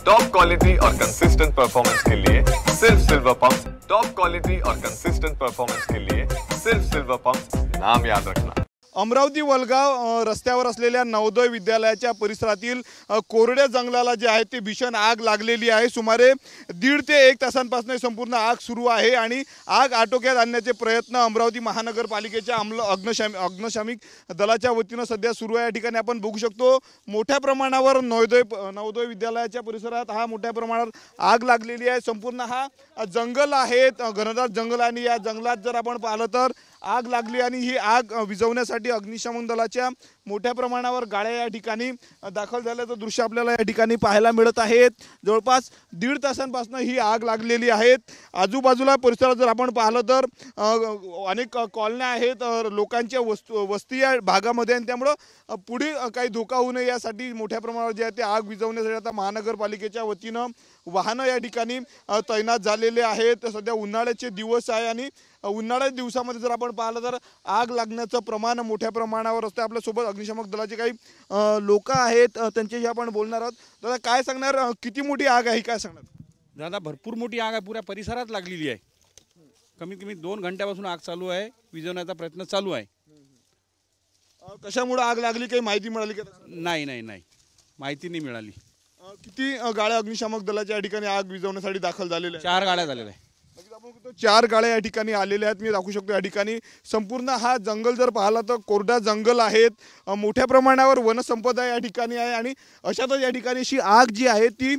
Top quality और consistent performance के लिए सिर्फ सिल्वर पंप्स। टॉप क्वालिटी और कंसिस्टेंट परफॉर्मेंस के लिए सिर्फ सिल्वर पंप्स, नाम याद रखना। अमरावती वलगाव रस्त्यावर असलेल्या नवोदय विद्यालयाच्या परिसरातील कोरड्या जंगलाला जे आहे ते भीषण आग लागलेली आहे। सुमारे 1.5 ते 1 तासांपासून संपूर्ण आग सुरू आहे आणि आग आटोक्यात आणण्याचे प्रयत्न अमरावती महानगरपालिकेच्या अग्निशामक दलाच्या वतीने सध्या सुरू आहे। या ठिकाणी आपण बघू शकतो मोठ्या प्रमाणावर नवोदय विद्यालयाच्या परिसरात मोठ्या प्रमाणावर आग लागलेली आहे। संपूर्ण हा जंगल आहे, घनदाट जंगल, आणि या जंगलात जर आपण पाहिलं तर आग लागली आणि ही आग विझवण्यासाठी अग्निशमन दलाच्या मोठ्या प्रमाणावर गाड्या या ठिकाणी दाखल झाल्याचं दृश्य आपल्याला या ठिकाणी पाहायला मिळत आहेत। जवळपास 1.5 तासांपासून ही आग लागलेली आहे। आजूबाजूला परिसरात जर आपण पाहिलं तर अनेक कॉलन्या आहेत, लोकांच्या वस्ती या भागामध्ये, आणि त्यामुळे पुढे काही धोका होऊ नये यासाठी मोठ्या प्रमाणावर जे आहे ते आग विझवण्यासाठी आता महानगरपालिकेच्या वतीनं वाहनं या ठिकाणी तैनात झालेले आहेत। सध्या उन्हाळ्याचे दिवस आहे आणि उन्हाळ्याच्या दिवसामध्ये जर आपण पाहिलं तर आग लागण्याचं प्रमाण मोठ्या प्रमाणावर असते। आपल्यासोबत अग्निशामक दलाचे काही लोक आहेत, त्यांच्याशी आपण बोलणार आहोत। दादा, काय सांगणार, किती मोठी आग आहे, काय सांगणार? दादा, भरपूर मोठी आग आहे, पुऱ्या परिसरात लागलेली आहे। कमीत कमी 2 घंट्यापासून आग चालू आहे, विझवण्याचा प्रयत्न चालू आहे। कशामुळे आग लागली, काही माहिती मिळाली का? नाही, माहिती नाही मिळाली। किती गाड्या अग्निशामक दलाच्या या ठिकाणी आग विझवण्यासाठी दाखल झालेल्या? 4 गाड्या झालेल्या आहे। 4 गाड्या या ठिकाणी आलेल्या आहेत। मी दाखवू शकतो या ठिकाणी संपूर्ण हा जंगल जर पाहिला तर कोरडा जंगल आहेत, मोठ्या प्रमाणावर वनसंपदा या ठिकाणी आहे आणि अशातच या ठिकाणी अशी आग जी आहे ती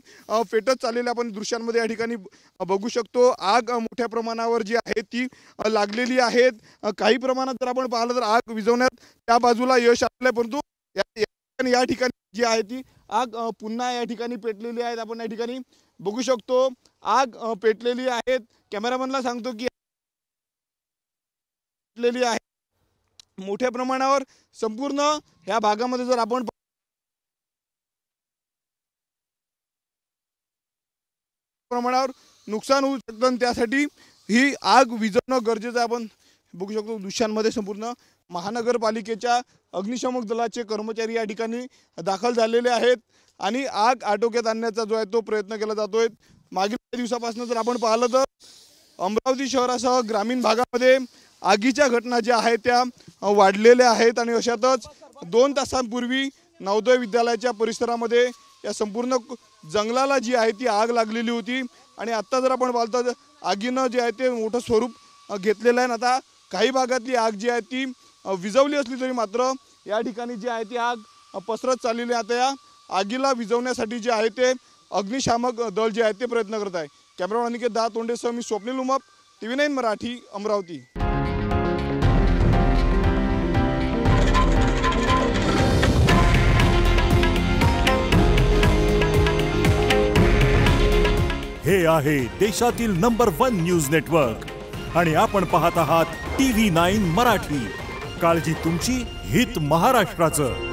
पेटत चाललेली आपण दृश्यांमध्ये या ठिकाणी बघू शकतो। आग मोठ्या प्रमाणावर जी आहे ती लागलेली आहे। काही प्रमाणात जर आपण पाहिलं तर आग विझवण्यात त्या बाजूला यश आले, परंतु या ठिकाणी जी आहे ती आग पुन्हा या ठिकाणी पेटलेली आहे। आपण या ठिकाणी बघू शकतो आग पेटलेली आहे। कॅमेरामॅनला सांगतो की पेटलेली आहे मोठ्या प्रमाणावर संपूर्ण ह्या भागामध्ये जर आपण प्रमाणावर नुकसान होऊ शकतं, त्यासाठी ही आग विझवणं गरजेचं आहे। आपण बघू शकतो दृश्यांमध्ये संपूर्ण महानगरपालिकेच्या अग्निशमक दलाचे कर्मचारी या ठिकाणी दाखल झालेले आहेत आणि आग आटोक्यात आणण्याचा जो आहे तो प्रयत्न केला जातोय। मागील काही दिवसापासून जर आपण पाहिलं तर अमरावती शहरासह ग्रामीण भागामध्ये आगीच्या घटना ज्या आहेत त्या वाढलेल्या आहेत आणि अशातच 2 तासांपूर्वी नवोदय विद्यालयाच्या परिसरामध्ये या संपूर्ण जंगलाला जी आहे ती आग लागलेली होती आणि आता जर आपण पाहिलं तर आगीनं जे आहे ते मोठं स्वरूप घेतलेलं आहे। आता काही भागातली आग जी आहे ती विझवली असली तरी मात्र या ठिकाणी जी आहे ती आग पसरत चाललेली आहे। आता या आगीला विझवण्यासाठी जे आहे ते अग्निशामक दल जे आहे ते प्रयत्न करत आहे। कॅमेरामॅन अनिकेत तोंडेसह मी स्वप्नील उमप, TV9 मराठी, अमरावती। हे आहे देशातील नंबर 1 न्यूज नेटवर्क आणि आपण पाहत आहात TV9 मराठी। काळजी तुमची, हित महाराष्ट्राचं।